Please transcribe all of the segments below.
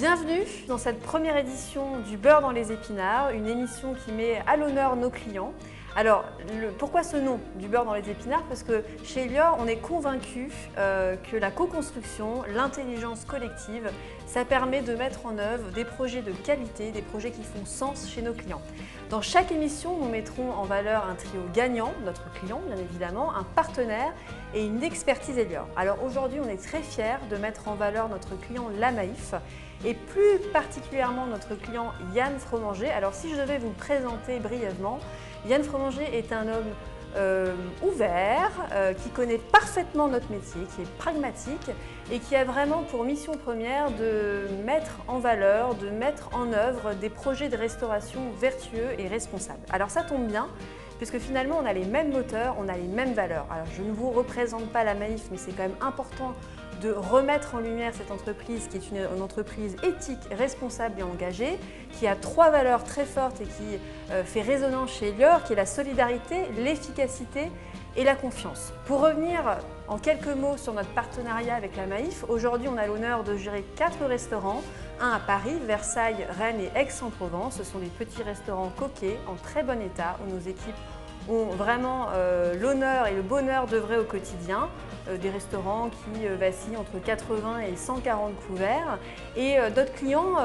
Bienvenue dans cette première édition du Beurre dans les épinards, une émission qui met à l'honneur nos clients. Alors, pourquoi ce nom du beurre dans les épinards? Parce que chez Elior, on est convaincu que la co-construction, l'intelligence collective, ça permet de mettre en œuvre des projets de qualité, des projets qui font sens chez nos clients. Dans chaque émission, nous mettrons en valeur un trio gagnant, notre client bien évidemment, un partenaire et une expertise Elior. Alors aujourd'hui, on est très fiers de mettre en valeur notre client La Maïf et plus particulièrement notre client Yann Fromanger. Alors si je devais vous le présenter brièvement, Yann Fromanger est un homme ouvert, qui connaît parfaitement notre métier, qui est pragmatique et qui a vraiment pour mission première de mettre en valeur, de mettre en œuvre des projets de restauration vertueux et responsables. Alors ça tombe bien, puisque finalement on a les mêmes moteurs, on a les mêmes valeurs. Alors je ne vous représente pas La Maïf, mais c'est quand même important de remettre en lumière cette entreprise qui est une entreprise éthique, responsable et engagée, qui a trois valeurs très fortes et qui fait résonance chez Elior, qui est la solidarité, l'efficacité et la confiance. Pour revenir en quelques mots sur notre partenariat avec La Maïf, aujourd'hui on a l'honneur de gérer 4 restaurants, un à Paris, Versailles, Rennes et Aix-en-Provence. Ce sont des petits restaurants coquets, en très bon état, où nos équipes ont vraiment l'honneur et le bonheur d'œuvrer au quotidien. Des restaurants qui vacillent entre 80 et 140 couverts. Et d'autres clients,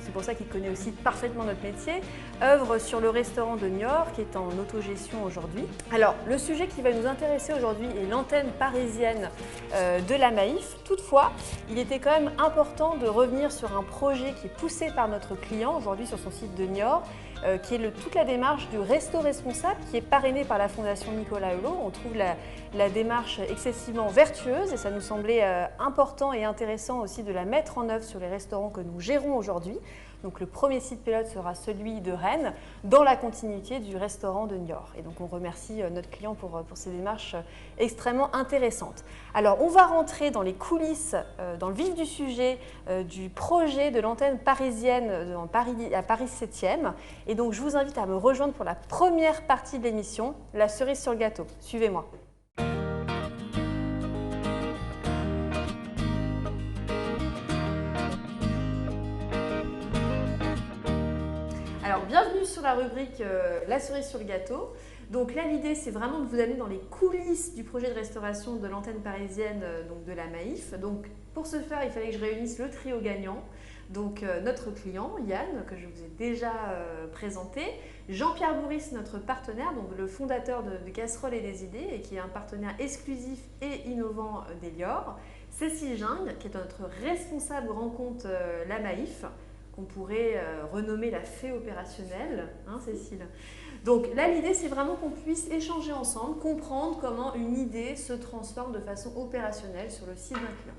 c'est pour ça qu'ils connaissent aussi parfaitement notre métier, œuvrent sur le restaurant de Niort qui est en autogestion aujourd'hui. Alors le sujet qui va nous intéresser aujourd'hui est l'antenne parisienne de La Maïf. Toutefois, il était quand même important de revenir sur un projet qui est poussé par notre client aujourd'hui sur son site de Niort, qui est toute la démarche du Resto Responsable, qui est parrainée par la Fondation Nicolas Hulot. On trouve la démarche excessivement vertueuse et ça nous semblait important et intéressant aussi de la mettre en œuvre sur les restaurants que nous gérons aujourd'hui. Donc le premier site pilote sera celui de Rennes, dans la continuité du restaurant de Niort. Et donc on remercie notre client pour ces démarches extrêmement intéressantes. Alors on va rentrer dans les coulisses, dans le vif du sujet du projet de l'antenne parisienne à Paris 7e. Et donc je vous invite à me rejoindre pour la première partie de l'émission, la cerise sur le gâteau. Suivez-moi. Alors, bienvenue sur la rubrique La cerise sur le gâteau. Donc là, l'idée, c'est vraiment de vous amener dans les coulisses du projet de restauration de l'antenne parisienne donc de La Maïf. Donc, pour ce faire, il fallait que je réunisse le trio gagnant. Donc, notre client, Yann, que je vous ai déjà présenté. Jean-Pierre Bourris, notre partenaire, donc le fondateur de Casseroles et des idées, et qui est un partenaire exclusif et innovant d'Elior. Cécile Gingue, qui est notre responsable grand compte La Maïf, qu'on pourrait renommer la fée opérationnelle, hein, Cécile. Donc là, l'idée, c'est vraiment qu'on puisse échanger ensemble, comprendre comment une idée se transforme de façon opérationnelle sur le site d'un client.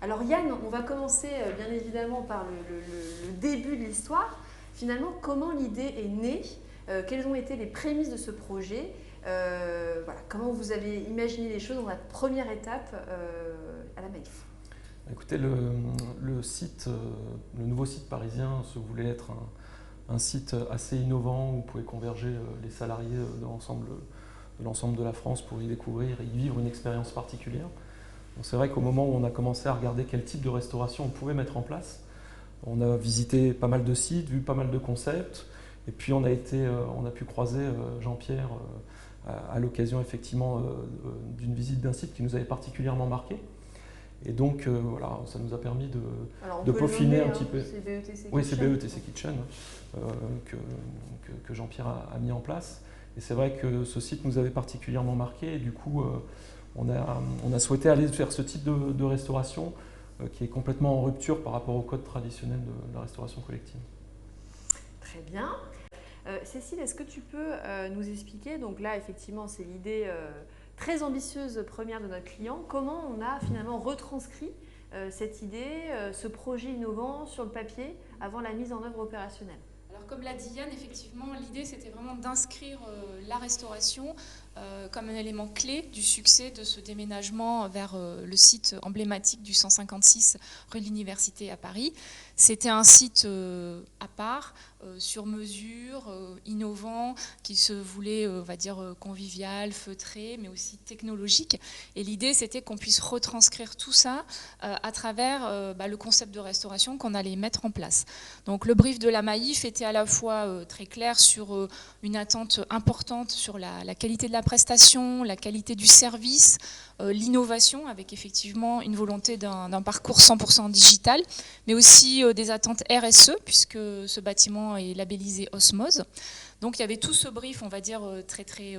Alors Yann, on va commencer bien évidemment par le début de l'histoire. Finalement, comment l'idée est née, quelles ont été les prémices de ce projet, voilà, comment vous avez imaginé les choses dans la première étape à La Maïf. Écoutez, le nouveau site parisien se voulait être un site assez innovant où pouvaient converger les salariés de l'ensemble de la France pour y découvrir et y vivre une expérience particulière. C'est vrai qu'au moment où on a commencé à regarder quel type de restauration on pouvait mettre en place, on a visité pas mal de sites, vu pas mal de concepts, et puis on a pu croiser Jean-Pierre à l'occasion effectivement d'une visite d'un site qui nous avait particulièrement marqué. Et donc, voilà, ça nous a permis de peaufiner un petit peu. C'est BETC Kitchen. Oui, c'est BETC Kitchen que Jean-Pierre a mis en place. Et c'est vrai que ce site nous avait particulièrement marqué. Et du coup, on a souhaité aller vers ce type de restauration qui est complètement en rupture par rapport au code traditionnel de la restauration collective. Très bien. Cécile, est-ce que tu peux nous expliquer, donc là, effectivement, c'est l'idée très ambitieuse première de notre client. Comment on a finalement retranscrit cette idée, ce projet innovant sur le papier avant la mise en œuvre opérationnelle? Alors comme l'a dit Yann, effectivement, l'idée c'était vraiment d'inscrire la restauration comme un élément clé du succès de ce déménagement vers le site emblématique du 156 rue de l'Université à Paris. C'était un site à part, sur mesure, innovant, qui se voulait, on va dire, convivial, feutré, mais aussi technologique. Et l'idée, c'était qu'on puisse retranscrire tout ça à travers le concept de restauration qu'on allait mettre en place. Donc le brief de la Maïf était à la fois très clair sur une attente importante sur la qualité de la prestation, la qualité du service, l'innovation, avec effectivement une volonté d'un parcours 100% digital, mais aussi des attentes RSE, puisque ce bâtiment est labellisé Osmose. Donc il y avait tout ce brief, on va dire, très très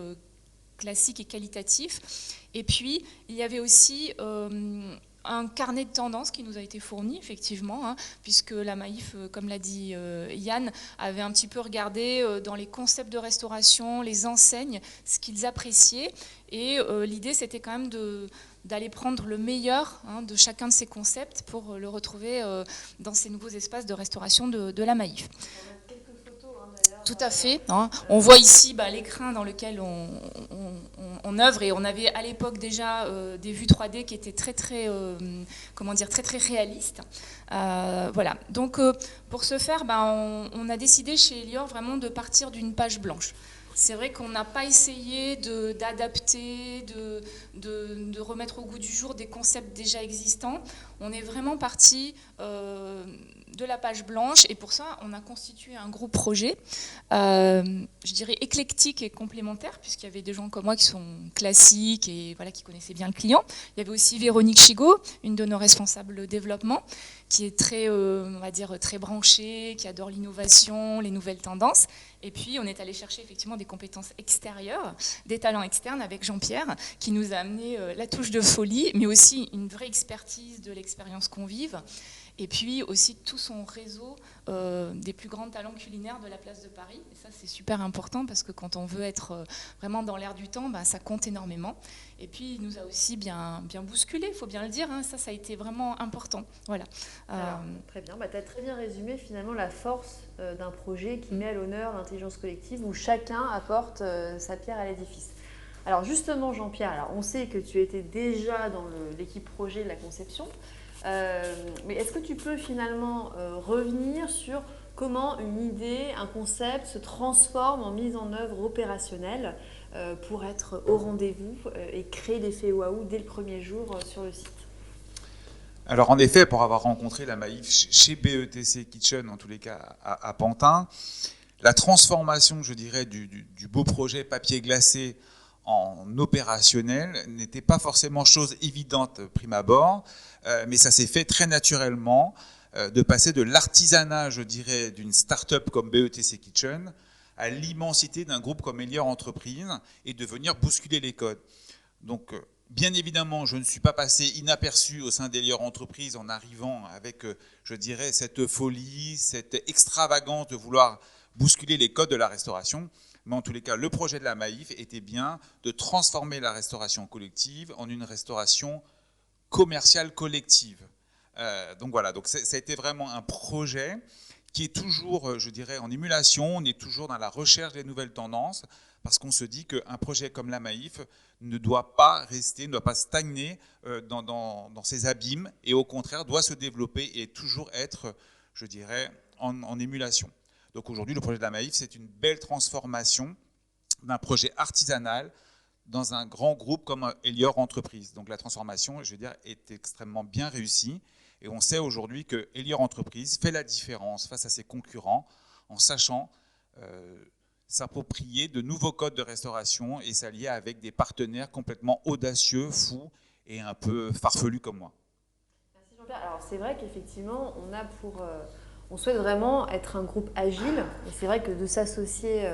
classique et qualitatif. Et puis, il y avait aussi un carnet de tendances qui nous a été fourni, effectivement, hein, puisque la Maïf, comme l'a dit Yann, avait un petit peu regardé dans les concepts de restauration, les enseignes, ce qu'ils appréciaient. Et l'idée, c'était quand même d'aller prendre le meilleur de chacun de ces concepts pour le retrouver dans ces nouveaux espaces de restauration de la Maïf. Tout à fait. Hein. On voit ici l'écrin dans lequel on œuvre, et on avait à l'époque déjà des vues 3D qui étaient très très réalistes. Voilà. Donc pour ce faire, on a décidé chez Elior vraiment de partir d'une page blanche. C'est vrai qu'on n'a pas essayé d'adapter, de remettre au goût du jour des concepts déjà existants. On est vraiment parti de la page blanche, et pour ça, on a constitué un groupe projet, je dirais éclectique et complémentaire, puisqu'il y avait des gens comme moi qui sont classiques et voilà, qui connaissaient bien le client. Il y avait aussi Véronique Chigot, une de nos responsables développement, qui est très, on va dire, très branchée, qui adore l'innovation, les nouvelles tendances. Et puis, on est allé chercher effectivement des compétences extérieures, des talents externes avec Jean-Pierre, qui nous a amené la touche de folie, mais aussi une vraie expertise de l'expérience convive. Et puis aussi tout son réseau des plus grands talents culinaires de la place de Paris. Et ça, c'est super important, parce que quand on veut être vraiment dans l'air du temps, ça compte énormément. Et puis, il nous a aussi bien bousculé, il faut bien le dire. Hein. Ça a été vraiment important. Voilà. Alors, très bien. Tu as très bien résumé finalement la force d'un projet qui met à l'honneur l'intelligence collective, où chacun apporte sa pierre à l'édifice. Alors justement, Jean-Pierre, on sait que tu étais déjà dans l'équipe projet de la conception. Mais est-ce que tu peux finalement revenir sur comment une idée, un concept se transforme en mise en œuvre opérationnelle pour être au rendez-vous et créer l'effet waouh dès le premier jour sur le site? Alors en effet, pour avoir rencontré la Maïf chez BETC Kitchen, en tous les cas à Pantin, la transformation, je dirais, du beau projet papier glacé en opérationnel n'était pas forcément chose évidente prime abord, mais ça s'est fait très naturellement, de passer de l'artisanat, je dirais, d'une start-up comme BETC Kitchen à l'immensité d'un groupe comme Elior Entreprises, et de venir bousculer les codes. Donc, bien évidemment, je ne suis pas passé inaperçu au sein d'Elior Entreprises en arrivant avec, je dirais, cette folie, cette extravagance de vouloir bousculer les codes de la restauration. Mais en tous les cas, le projet de la Maïf était bien de transformer la restauration collective en une restauration commerciale collective. Donc voilà, donc ça a été vraiment un projet qui est toujours, je dirais, en émulation. On est toujours dans la recherche des nouvelles tendances, parce qu'on se dit qu'un projet comme la Maïf ne doit pas rester, ne doit pas stagner dans ses abîmes, et au contraire doit se développer et toujours être, je dirais, en émulation. Donc aujourd'hui, le projet de la Maïf, c'est une belle transformation d'un projet artisanal dans un grand groupe comme Elior Entreprises. Donc la transformation, je veux dire, est extrêmement bien réussie. Et on sait aujourd'hui que Elior Entreprises fait la différence face à ses concurrents en sachant s'approprier de nouveaux codes de restauration et s'allier avec des partenaires complètement audacieux, fous et un peu farfelus comme moi. Merci Jean-Pierre. Alors c'est vrai qu'effectivement, on souhaite vraiment être un groupe agile, et c'est vrai que de s'associer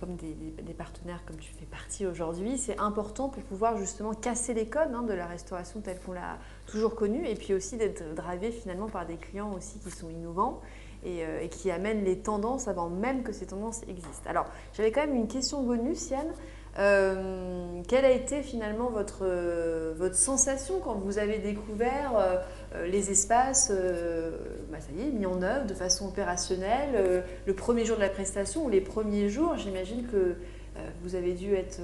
comme des partenaires comme tu fais partie aujourd'hui, c'est important pour pouvoir justement casser les codes de la restauration telle qu'on l'a toujours connue, et puis aussi d'être drivé finalement par des clients aussi qui sont innovants et qui amènent les tendances avant même que ces tendances existent. Alors j'avais quand même une question bonus, Yann. Quelle a été finalement votre sensation quand vous avez découvert les espaces ça y est, mis en œuvre de façon opérationnelle le premier jour de la prestation ou les premiers jours? J'imagine que Vous avez dû être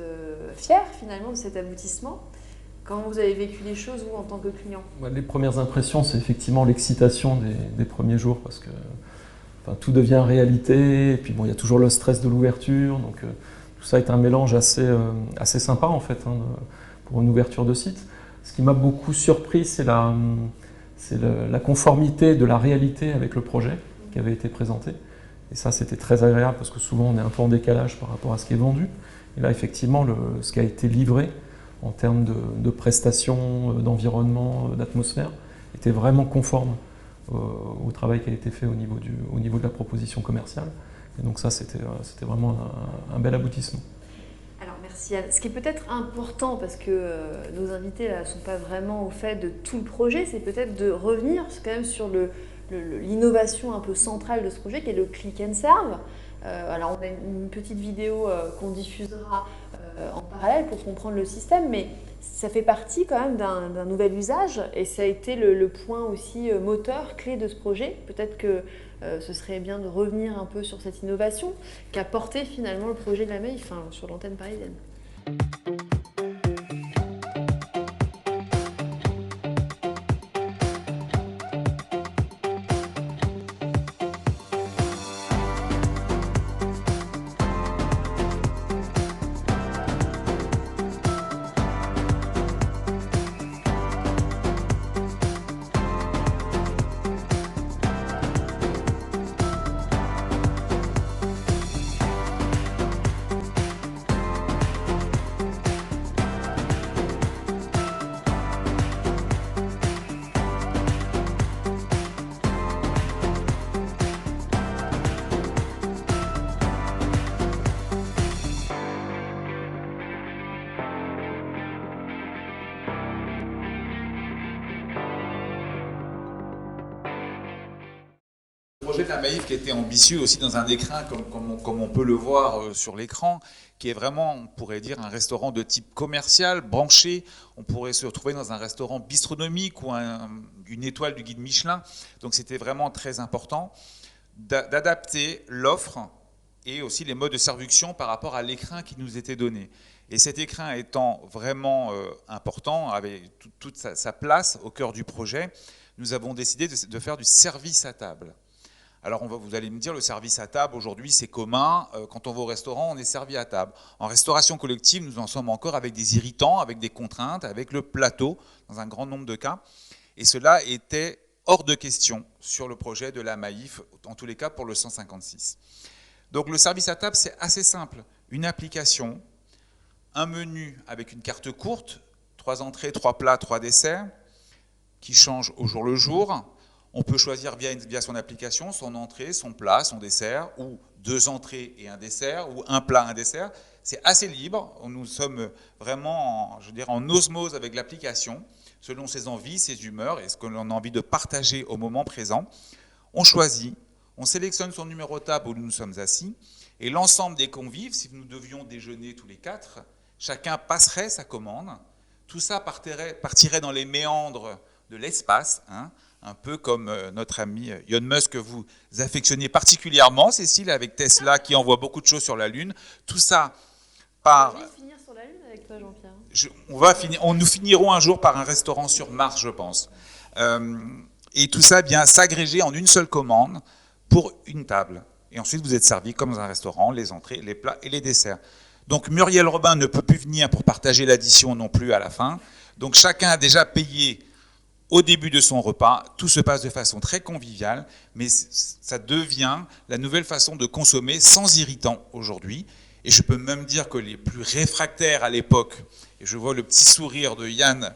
fier finalement de cet aboutissement. Comment vous avez vécu les choses, vous, en tant que client? Les premières impressions, c'est effectivement l'excitation des premiers jours, parce que tout devient réalité, et puis bon, il y a toujours le stress de l'ouverture, donc tout ça est un mélange assez sympa en fait, pour une ouverture de site. Ce qui m'a beaucoup surpris, c'est la conformité de la réalité avec le projet qui avait été présenté. Et ça, c'était très agréable, parce que souvent on est un peu en décalage par rapport à ce qui est vendu. Et là, effectivement, ce qui a été livré en termes de prestations, d'environnement, d'atmosphère, était vraiment conforme au travail qui a été fait au niveau de la proposition commerciale. Et donc ça, c'était vraiment un bel aboutissement. Alors merci Yann. Ce qui est peut-être important, parce que nos invités ne sont pas vraiment au fait de tout le projet, c'est peut-être de revenir quand même sur l'innovation un peu centrale de ce projet, qui est le click and serve. Alors on a une petite vidéo qu'on diffusera en parallèle pour comprendre le système, mais ça fait partie quand même d'un nouvel usage, et ça a été le point aussi moteur, clé de ce projet. Peut-être que ce serait bien de revenir un peu sur cette innovation qu'a porté finalement le projet de la Maïf sur l'antenne parisienne. Le projet de la Maïf qui était ambitieux aussi dans un écrin, comme on peut le voir sur l'écran, qui est vraiment, on pourrait dire, un restaurant de type commercial, branché. On pourrait se retrouver dans un restaurant bistronomique ou une étoile du guide Michelin. Donc c'était vraiment très important d'adapter l'offre et aussi les modes de servuction par rapport à l'écrin qui nous était donné. Et cet écrin étant vraiment important, avec toute sa place au cœur du projet, nous avons décidé de faire du service à table. Alors vous allez me dire, le service à table aujourd'hui c'est commun, quand on va au restaurant on est servi à table. En restauration collective nous en sommes encore avec des irritants, avec des contraintes, avec le plateau dans un grand nombre de cas. Et cela était hors de question sur le projet de la Maïf, en tous les cas pour le 156. Donc le service à table c'est assez simple, une application, un menu avec une carte courte, 3 entrées, 3 plats, 3 desserts, qui change au jour le jour. On peut choisir via son application son entrée, son plat, son dessert, ou 2 entrées et un dessert, ou un plat, un dessert. C'est assez libre. Nous sommes vraiment, en osmose avec l'application, selon ses envies, ses humeurs et ce que l'on a envie de partager au moment présent. On choisit, on sélectionne son numéro de table où nous sommes assis, et l'ensemble des convives, si nous devions déjeuner tous les 4, chacun passerait sa commande. Tout ça partirait dans les méandres de l'espace, un peu comme notre ami Elon Musk que vous affectionnez particulièrement, Cécile, avec Tesla qui envoie beaucoup de choses sur la Lune. Tout ça par... On va finir sur la Lune avec toi, nous Jean-Pierre. nous finirons un jour par un restaurant sur Mars, je pense. Et tout ça vient s'agréger en une seule commande pour une table. Et ensuite, vous êtes servi comme dans un restaurant, les entrées, les plats et les desserts. Donc Muriel Robin ne peut plus venir pour partager l'addition non plus à la fin. Donc chacun a déjà payé au début de son repas. Tout se passe de façon très conviviale, mais ça devient la nouvelle façon de consommer sans irritant aujourd'hui. Et je peux même dire que les plus réfractaires à l'époque, et je vois le petit sourire de Yann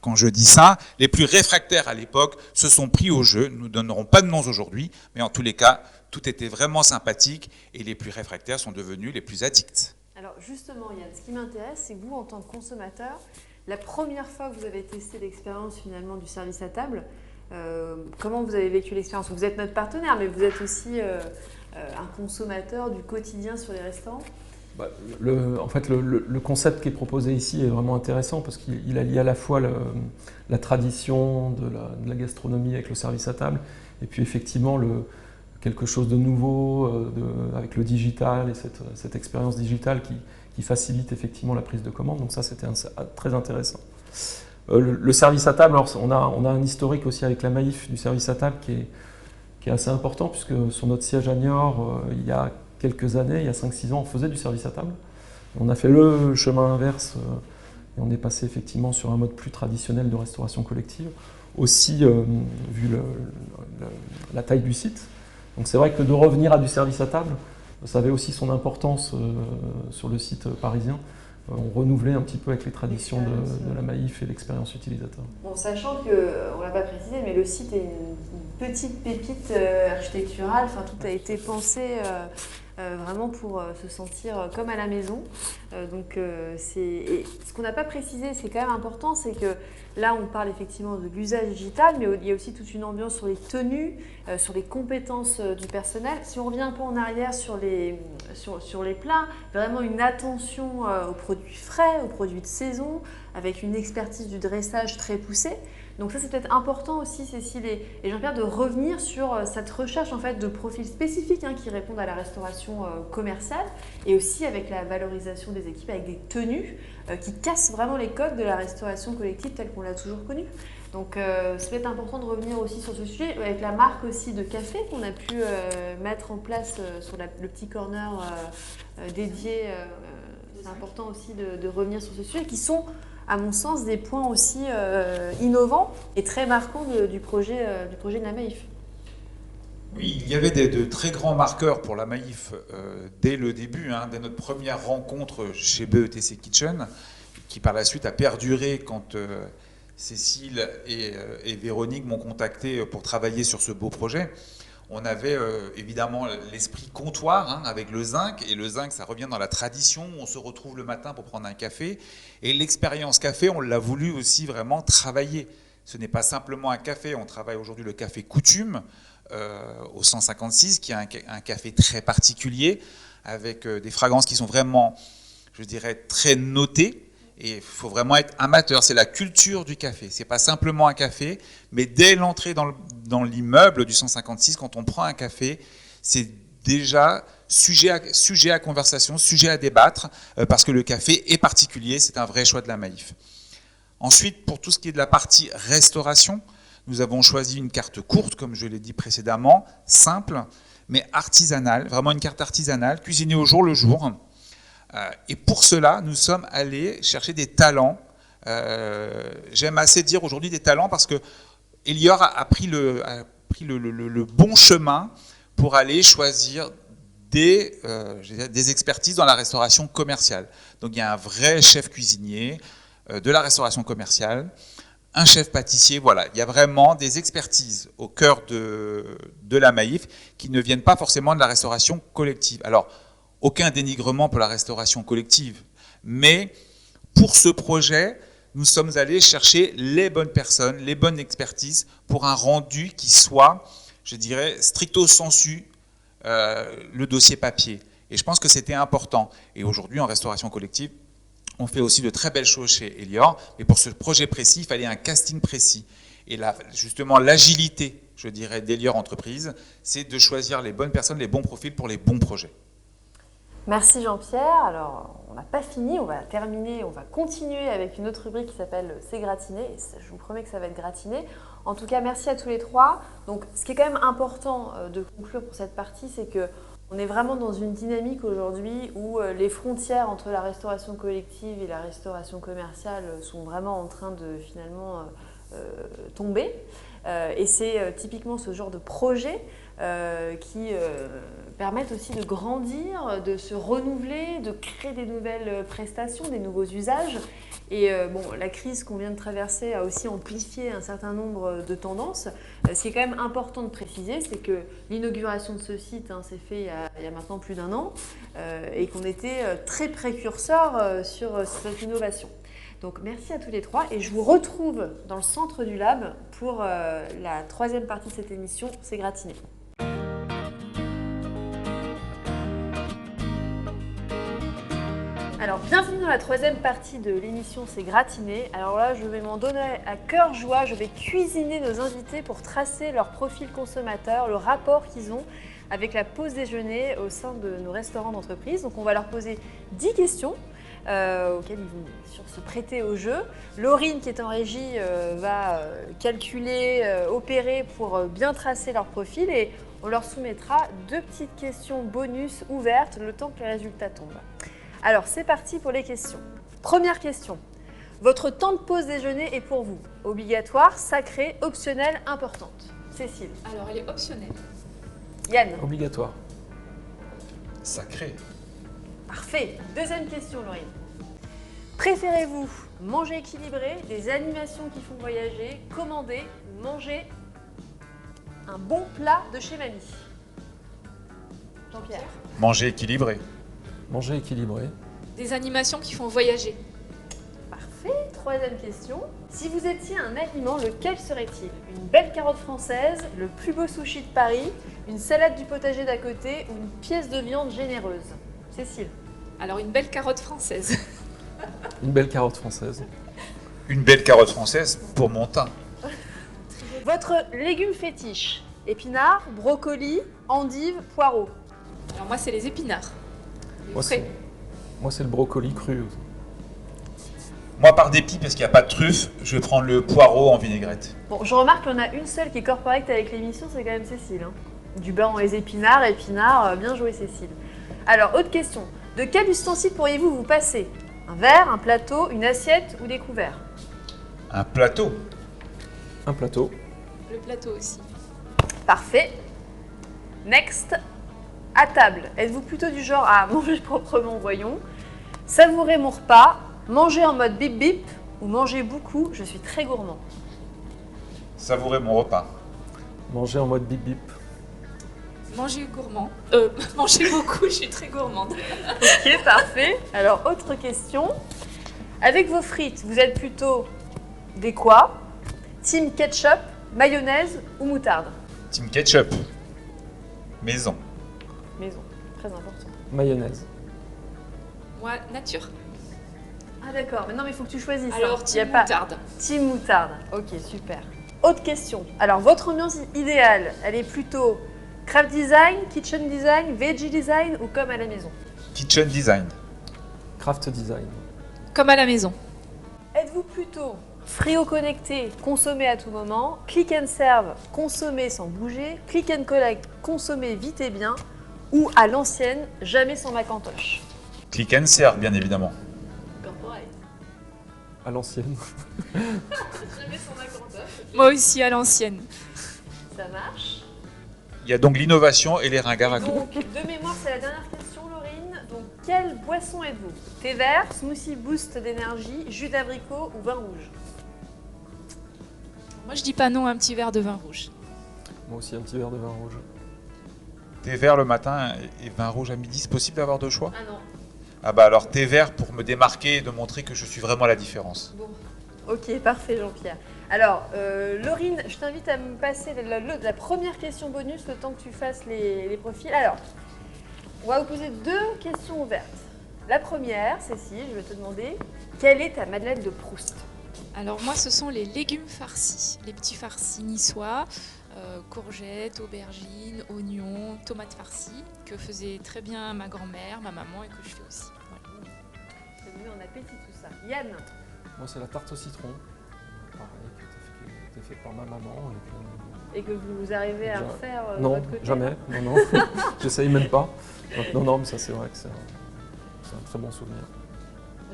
quand je dis ça, les plus réfractaires à l'époque se sont pris au jeu. Nous ne donnerons pas de noms aujourd'hui, mais en tous les cas, tout était vraiment sympathique et les plus réfractaires sont devenus les plus addicts. Alors justement, Yann, ce qui m'intéresse, c'est que vous, en tant que consommateur, la première fois que vous avez testé l'expérience finalement du service à table, comment vous avez vécu l'expérience? Vous êtes notre partenaire, mais vous êtes aussi un consommateur du quotidien sur les restaurants. En fait, le concept qui est proposé ici est vraiment intéressant parce qu'il allie à la fois la tradition de la gastronomie avec le service à table et puis effectivement quelque chose de nouveau avec le digital et cette expérience digitale qui facilite effectivement la prise de commande. Donc ça, c'était très intéressant. Le service à table, alors on a un historique aussi avec la Maïf du service à table qui est assez important, puisque sur notre siège à Niort, il y a quelques années, il y a 5-6 ans, on faisait du service à table. On a fait le chemin inverse et on est passé effectivement sur un mode plus traditionnel de restauration collective, aussi vu la taille du site. Donc c'est vrai que de revenir à du service à table, ça avait aussi son importance sur le site parisien. On renouvelait un petit peu avec les traditions de la Maïf et l'expérience utilisateur. Bon, sachant qu'on ne l'a pas précisé, mais le site est une petite pépite architecturale, enfin, tout a été pensé vraiment pour se sentir comme à la maison. Et ce qu'on n'a pas précisé, c'est quand même important, c'est que là on parle effectivement de l'usage digital, mais il y a aussi toute une ambiance sur les tenues, sur les compétences du personnel. Si on revient un peu en arrière sur les plats, vraiment une attention aux produits frais, aux produits de saison, avec une expertise du dressage très poussée. Donc ça, c'est peut-être important aussi, Cécile et Jean-Pierre, de revenir sur cette recherche en fait, de profils spécifiques qui répondent à la restauration commerciale, et aussi avec la valorisation des équipes, avec des tenues qui cassent vraiment les codes de la restauration collective telle qu'on l'a toujours connue. Donc c'est peut-être important de revenir aussi sur ce sujet, avec la marque aussi de café qu'on a pu mettre en place sur le petit corner dédié. C'est important aussi de revenir sur ce sujet, qui sont, à mon sens, des points aussi innovants et très marquants du projet de la Maïf. Oui, il y avait de très grands marqueurs pour la Maïf dès le début, dès notre première rencontre chez BETC Kitchen, qui par la suite a perduré quand Cécile et Véronique m'ont contacté pour travailler sur ce beau projet. On avait évidemment l'esprit comptoir avec le zinc, et le zinc, ça revient dans la tradition, on se retrouve le matin pour prendre un café, et l'expérience café, on l'a voulu aussi vraiment travailler. Ce n'est pas simplement un café, on travaille aujourd'hui le café coutume au 156, qui est un café très particulier, avec des fragrances qui sont vraiment, je dirais, très notées. Et il faut vraiment être amateur, c'est la culture du café. C'est pas simplement un café, mais dès l'entrée dans l'immeuble du 156, quand on prend un café, c'est déjà sujet à conversation, sujet à débattre, parce que le café est particulier, c'est un vrai choix de la Maïf. Ensuite, pour tout ce qui est de la partie restauration, nous avons choisi une carte courte, comme je l'ai dit précédemment, simple, mais artisanale, vraiment une carte artisanale, cuisinée au jour le jour. Et pour cela, nous sommes allés chercher des talents. J'aime assez dire aujourd'hui des talents, parce que Elior a pris le bon chemin pour aller choisir des expertises dans la restauration commerciale. Donc il y a un vrai chef cuisinier de la restauration commerciale, un chef pâtissier, voilà. Il y a vraiment des expertises au cœur de la Maïf qui ne viennent pas forcément de la restauration collective. Alors, aucun dénigrement pour la restauration collective, mais pour ce projet, nous sommes allés chercher les bonnes personnes, les bonnes expertises pour un rendu qui soit, je dirais, stricto sensu le dossier papier. Et je pense que c'était important. Et aujourd'hui, en restauration collective, on fait aussi de très belles choses chez Elior, mais pour ce projet précis, il fallait un casting précis. Et là, justement, l'agilité, je dirais, d'Elior Entreprise, c'est de choisir les bonnes personnes, les bons profils pour les bons projets. Merci Jean-Pierre. Alors, on n'a pas fini, on va terminer, on va continuer avec une autre rubrique qui s'appelle C'est gratiné. Et je vous promets que ça va être gratiné. En tout cas, merci à tous les trois. Donc, ce qui est quand même important de conclure pour cette partie, c'est que on est vraiment dans une dynamique aujourd'hui où les frontières entre la restauration collective et la restauration commerciale sont vraiment en train de finalement tomber. Et c'est typiquement ce genre de projet qui permettent aussi de grandir, de se renouveler, de créer des nouvelles prestations, des nouveaux usages. Et la crise qu'on vient de traverser a aussi amplifié un certain nombre de tendances. Ce qui est quand même important de préciser, c'est que l'inauguration de ce site s'est fait il y a maintenant plus d'1 an et qu'on était très précurseurs sur cette innovation. Donc merci à tous les trois et je vous retrouve dans le centre du lab pour la troisième partie de cette émission, C'est gratiné. Alors, bienvenue dans la troisième partie de l'émission C'est gratiné. Alors là, je vais m'en donner à cœur joie. Je vais cuisiner nos invités pour tracer leur profil consommateur, le rapport qu'ils ont avec la pause déjeuner au sein de nos restaurants d'entreprise. Donc, on va leur poser 10 questions auxquelles ils vont bien sûr se prêter au jeu. Laurine, qui est en régie, va calculer, opérer pour bien tracer leur profil et on leur soumettra 2 petites questions bonus ouvertes le temps que les résultats tombent. Alors, c'est parti pour les questions. Première question. Votre temps de pause déjeuner est pour vous obligatoire, sacré, optionnel, importante? Cécile. Alors, elle est optionnelle. Yann. Obligatoire. Sacré. Parfait. Deuxième question, Laurine. Préférez-vous manger équilibré, des animations qui font voyager, commander ou manger un bon plat de chez Mamie? Jean-Pierre. Manger équilibré. Manger équilibré. Des animations qui font voyager. Parfait. Troisième question. Si vous étiez un aliment, lequel serait-il? Une belle carotte française, le plus beau sushi de Paris, une salade du potager d'à côté ou une pièce de viande généreuse? Cécile. Alors, une belle carotte française. Une belle carotte française. Une belle carotte française pour mon teint. Votre légume fétiche? Épinards, brocolis, endives, poireaux? Alors, moi, c'est les épinards. Les Moi, frais. c'est le brocoli cru. Moi, par dépit, parce qu'il n'y a pas de truffe, je vais prendre le poireau en vinaigrette. Bon, je remarque qu'il y en a une seule qui est corporate avec l'émission, c'est quand même Cécile. Hein. Du beurre dans les épinards, bien joué Cécile. Alors, autre question. De quel ustensile pourriez-vous vous passer? Un verre, un plateau, une assiette ou des couverts? Un plateau. Un plateau. Le plateau aussi. Parfait. Next. À table, êtes-vous plutôt du genre à manger proprement, voyons, savourer mon repas, manger en mode bip bip ou manger beaucoup, je suis très gourmand? Savourer mon repas. Manger en mode bip bip. Manger gourmand. Manger beaucoup, je suis très gourmande. Ok, parfait. Alors, autre question. Avec vos frites, vous êtes plutôt des quoi? Team ketchup, mayonnaise ou moutarde? Team ketchup. Maison. Maison, très important. Mayonnaise. Moi, nature. Ah d'accord, mais non mais il faut que tu choisisses. Alors, hein. team Y a pas- moutarde. Team moutarde, ok super. Autre question. Alors votre ambiance idéale, elle est plutôt craft design, kitchen design, veggie design ou comme à la maison? Kitchen design. Craft design. Comme à la maison. Êtes-vous plutôt frigo connecté, consommé à tout moment, click and serve, consommé sans bouger, click and collect, consommé vite et bien, ou à l'ancienne, jamais sans Macintosh? Click and serve, bien évidemment. Corporate. À l'ancienne. Jamais sans Macintosh. Moi aussi, à l'ancienne. Ça marche. Il y a donc l'innovation et les ringards à côté. Donc, de mémoire, c'est la dernière question, Laurine. Donc, quelle boisson êtes-vous? Thé vert, smoothie boost d'énergie, jus d'abricot ou vin rouge? Moi, je dis pas non à un petit verre de vin rouge. Moi aussi, un petit verre de vin rouge. Thé vert le matin et vin rouge à midi, c'est possible d'avoir deux choix? Ah non. Ah bah alors thé vert pour me démarquer et de montrer que je suis vraiment la différence. Bon. Ok, parfait, Jean-Pierre. Alors, Laurine, je t'invite à me passer la première question bonus le temps que tu fasses les profils. Alors, on va vous poser 2 questions ouvertes. La première, Cécile, je vais te demander, quelle est ta Madeleine de Proust? Alors moi, ce sont les légumes farcis, les petits farcis niçois, courgettes, aubergines, oignons, tomates farcies, que faisait très bien ma grand-mère, ma maman et que je fais aussi. Voilà. C'est venu en appétit tout ça. Yann? Moi, c'est la tarte au citron. Pareil, qui était faite par ma maman. Et que vous arrivez à Ja- refaire de Non, votre côté? jamais. Non, non. J'essaye même pas. Donc, non, mais ça, c'est vrai que c'est un très bon souvenir.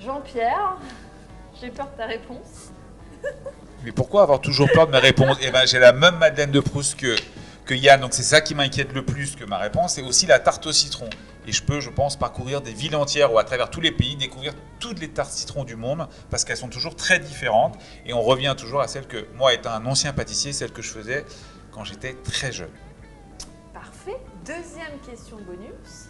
Jean-Pierre, j'ai peur de ta réponse. Mais pourquoi avoir toujours peur de mes réponses? Eh ben j'ai la même Madeleine de Proust que Yann, donc c'est ça qui m'inquiète le plus que ma réponse, et aussi la tarte au citron. Et je peux, je pense, parcourir des villes entières ou à travers tous les pays, découvrir toutes les tartes citron du monde, parce qu'elles sont toujours très différentes, et on revient toujours à celle que, moi étant un ancien pâtissier, celle que je faisais quand j'étais très jeune. Parfait. Deuxième question bonus.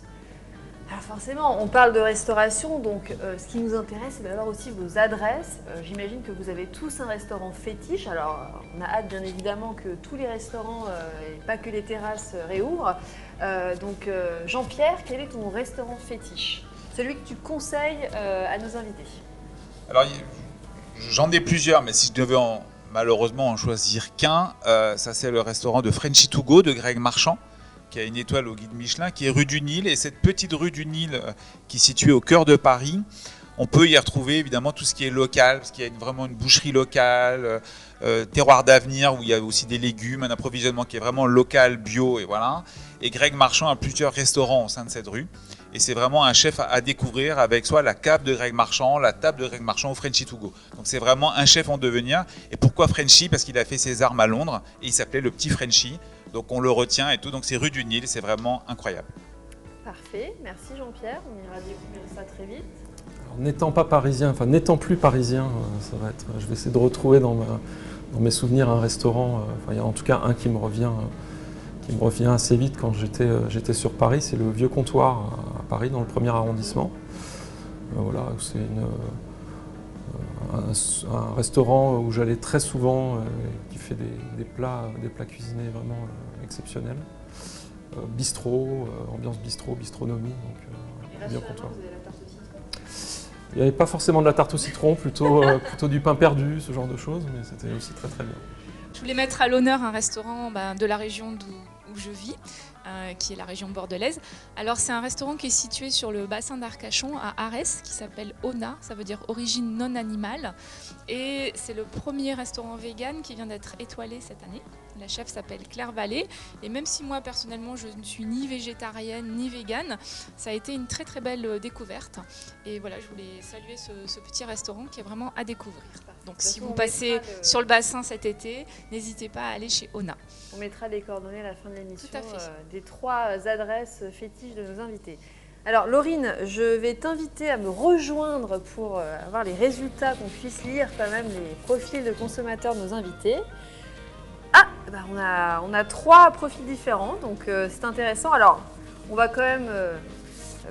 Alors forcément, on parle de restauration, donc ce qui nous intéresse, c'est d'avoir aussi vos adresses. J'imagine que vous avez tous un restaurant fétiche. Alors on a hâte bien évidemment que tous les restaurants, et pas que les terrasses, réouvrent. Donc Jean-Pierre, quel est ton restaurant fétiche? celui que tu conseilles à nos invités. Alors, j'en ai plusieurs, mais si je devais malheureusement en choisir qu'un, ça c'est le restaurant de Frenchy to Go de Greg Marchand, qui a une étoile au guide Michelin, qui est rue du Nil. Et cette petite rue du Nil qui est située au cœur de Paris, on peut y retrouver évidemment tout ce qui est local, parce qu'il y a vraiment une boucherie locale, terroir d'avenir, où il y a aussi des légumes, un approvisionnement qui est vraiment local, bio, et voilà. Et Greg Marchand a plusieurs restaurants au sein de cette rue. Et c'est vraiment un chef à découvrir avec soit la cave de Greg Marchand, la table de Greg Marchand ou Frenchy to Go. Donc c'est vraiment un chef en devenir. Et pourquoi Frenchy? Parce qu'il a fait ses armes à Londres et il s'appelait le petit Frenchy. Donc on le retient et tout. Donc c'est rue du Nil, c'est vraiment incroyable. Parfait, merci Jean-Pierre, on ira découvrir ça très vite. Alors, n'étant plus parisien, je vais essayer de retrouver dans mes souvenirs un restaurant, il y a en tout cas un qui me revient assez vite quand j'étais sur Paris, c'est le Vieux Comptoir à Paris, dans le 1er arrondissement. Voilà, c'est un restaurant où j'allais très souvent, qui fait des plats cuisinés vraiment exceptionnels. Bistrot, ambiance bistrot, bistronomie, donc Vieux Comptoir. Vous avez la tarte au citron ? Il n'y avait pas forcément de la tarte au citron, plutôt du pain perdu, ce genre de choses, mais c'était aussi très très bien. Je voulais mettre à l'honneur un restaurant de la région où je vis, qui est la région bordelaise. Alors c'est un restaurant qui est situé sur le bassin d'Arcachon à Arès, qui s'appelle Ona, ça veut dire origine non animale. Et c'est le premier restaurant vegan qui vient d'être étoilé cette année. La chef s'appelle Claire Vallée. Et même si moi personnellement je ne suis ni végétarienne ni végane, ça a été une très très belle découverte. Et voilà, je voulais saluer ce petit restaurant qui est vraiment à découvrir. Donc si vous passez sur le bassin cet été, n'hésitez pas à aller chez Ona. On mettra les coordonnées à la fin de l'émission Tout à fait. Des 3 adresses fétiches de nos invités. Alors Laurine, je vais t'inviter à me rejoindre pour avoir les résultats, qu'on puisse lire quand même les profils de consommateurs de nos invités. Ah, on a 3 profils différents, donc c'est intéressant. Alors, on va quand même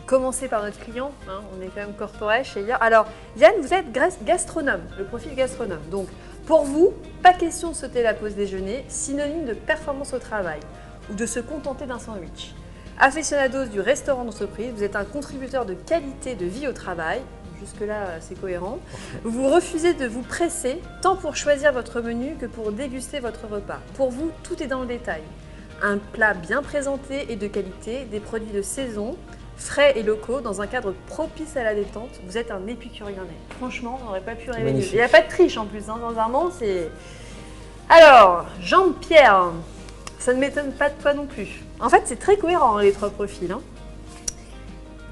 commencer par notre client, hein, on est quand même corporate chez Yann. Alors, Yann, vous êtes gastronome, le profil gastronome. Donc, pour vous, pas question de sauter la pause déjeuner, synonyme de performance au travail ou de se contenter d'un sandwich. Aficionados du restaurant d'entreprise, vous êtes un contributeur de qualité de vie au travail. Jusque-là, c'est cohérent. Vous refusez de vous presser, tant pour choisir votre menu que pour déguster votre repas. Pour vous, tout est dans le détail. Un plat bien présenté et de qualité, des produits de saison, frais et locaux, dans un cadre propice à la détente. Vous êtes un épicurien né. Franchement, on n'aurait pas pu rêver mieux. Il n'y a pas de triche en plus, hein, dans un monde, c'est... Alors, Jean-Pierre, ça ne m'étonne pas de toi non plus. En fait, c'est très cohérent, les 3 profils, hein.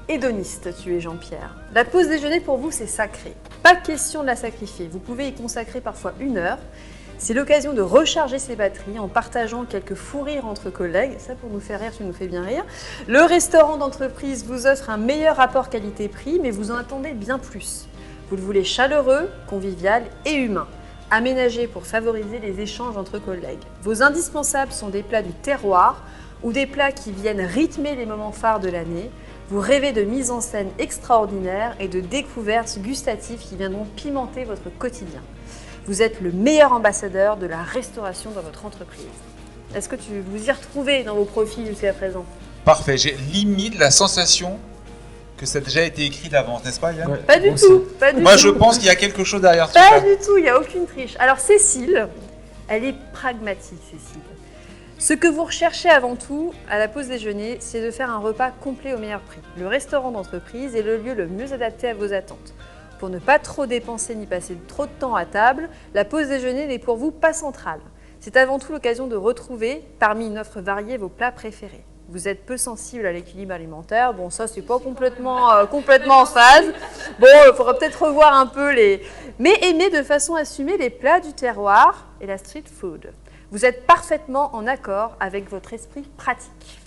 Hédoniste, tu es Jean-Pierre. La pause déjeuner pour vous, c'est sacré. Pas question de la sacrifier. Vous pouvez y consacrer parfois 1 heure. C'est l'occasion de recharger ses batteries en partageant quelques fous rires entre collègues. Ça, pour nous faire rire, tu nous fais bien rire. Le restaurant d'entreprise vous offre un meilleur rapport qualité-prix, mais vous en attendez bien plus. Vous le voulez chaleureux, convivial et humain. Aménagé pour favoriser les échanges entre collègues. Vos indispensables sont des plats du terroir ou des plats qui viennent rythmer les moments phares de l'année. Vous rêvez de mise en scène extraordinaire et de découvertes gustatives qui viendront pimenter votre quotidien. Vous êtes le meilleur ambassadeur de la restauration dans votre entreprise. Est-ce que vous y retrouvez dans vos profils jusqu'à présent? Parfait, j'ai limite la sensation que ça a déjà été écrit d'avance, n'est-ce pas Yann? Ouais, Pas du moi tout, aussi. pas du Moi tout. je pense qu'il y a quelque chose derrière tout Pas ça. du tout, il n'y a aucune triche. Alors Cécile, elle est pragmatique, Cécile. Ce que vous recherchez avant tout à la pause déjeuner, c'est de faire un repas complet au meilleur prix. Le restaurant d'entreprise est le lieu le mieux adapté à vos attentes. Pour ne pas trop dépenser ni passer trop de temps à table, la pause déjeuner n'est pour vous pas centrale. C'est avant tout l'occasion de retrouver, parmi une offre variée, vos plats préférés. Vous êtes peu sensible à l'équilibre alimentaire, bon ça c'est pas complètement en phase. Bon, il faudra peut-être revoir un peu les... Mais aimez de façon assumée les plats du terroir et la street food. Vous êtes parfaitement en accord avec votre esprit pratique.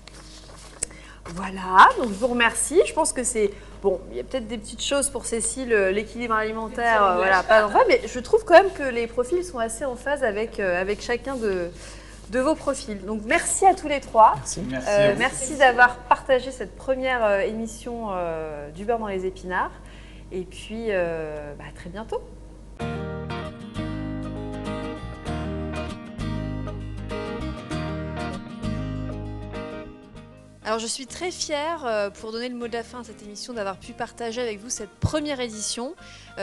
Voilà, donc je vous remercie. Je pense que c'est... Bon, il y a peut-être des petites choses pour Cécile, l'équilibre alimentaire, voilà, pas en phase, mais je trouve quand même que les profils sont assez en phase avec chacun de vos profils. Donc merci à tous les 3. Merci. Merci d'avoir partagé cette première émission du beurre dans les épinards. Et puis, à très bientôt. Alors Alors je suis très fière, pour donner le mot de la fin à cette émission, d'avoir pu partager avec vous cette première édition,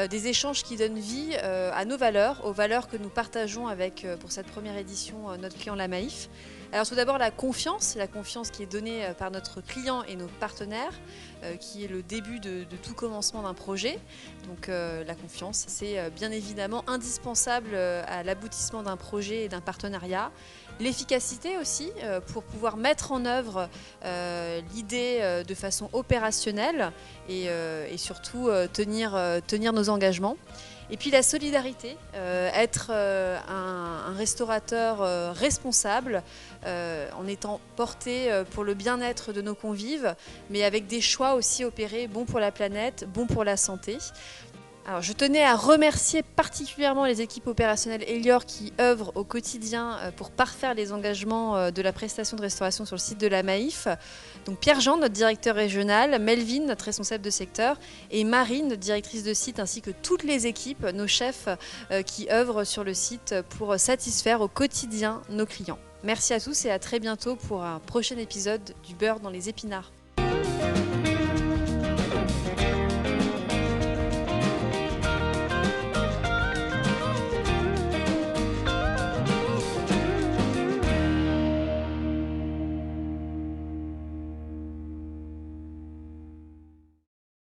des échanges qui donnent vie à nos valeurs, aux valeurs que nous partageons avec, pour cette première édition, notre client la Maïf. Alors tout d'abord la confiance qui est donnée par notre client et nos partenaires, qui est le début de tout commencement d'un projet. Donc la confiance, c'est bien évidemment indispensable à l'aboutissement d'un projet et d'un partenariat. L'efficacité aussi, pour pouvoir mettre en œuvre l'idée de façon opérationnelle et surtout tenir nos engagements. Et puis la solidarité, être un restaurateur responsable, en étant porté pour le bien-être de nos convives, mais avec des choix aussi opérés bons pour la planète, bons pour la santé. Alors, je tenais à remercier particulièrement les équipes opérationnelles Elior qui œuvrent au quotidien pour parfaire les engagements de la prestation de restauration sur le site de la Maïf. Donc Pierre-Jean, notre directeur régional, Melvin, notre responsable de secteur, et Marine, notre directrice de site, ainsi que toutes les équipes, nos chefs qui œuvrent sur le site pour satisfaire au quotidien nos clients. Merci à tous et à très bientôt pour un prochain épisode du beurre dans les épinards.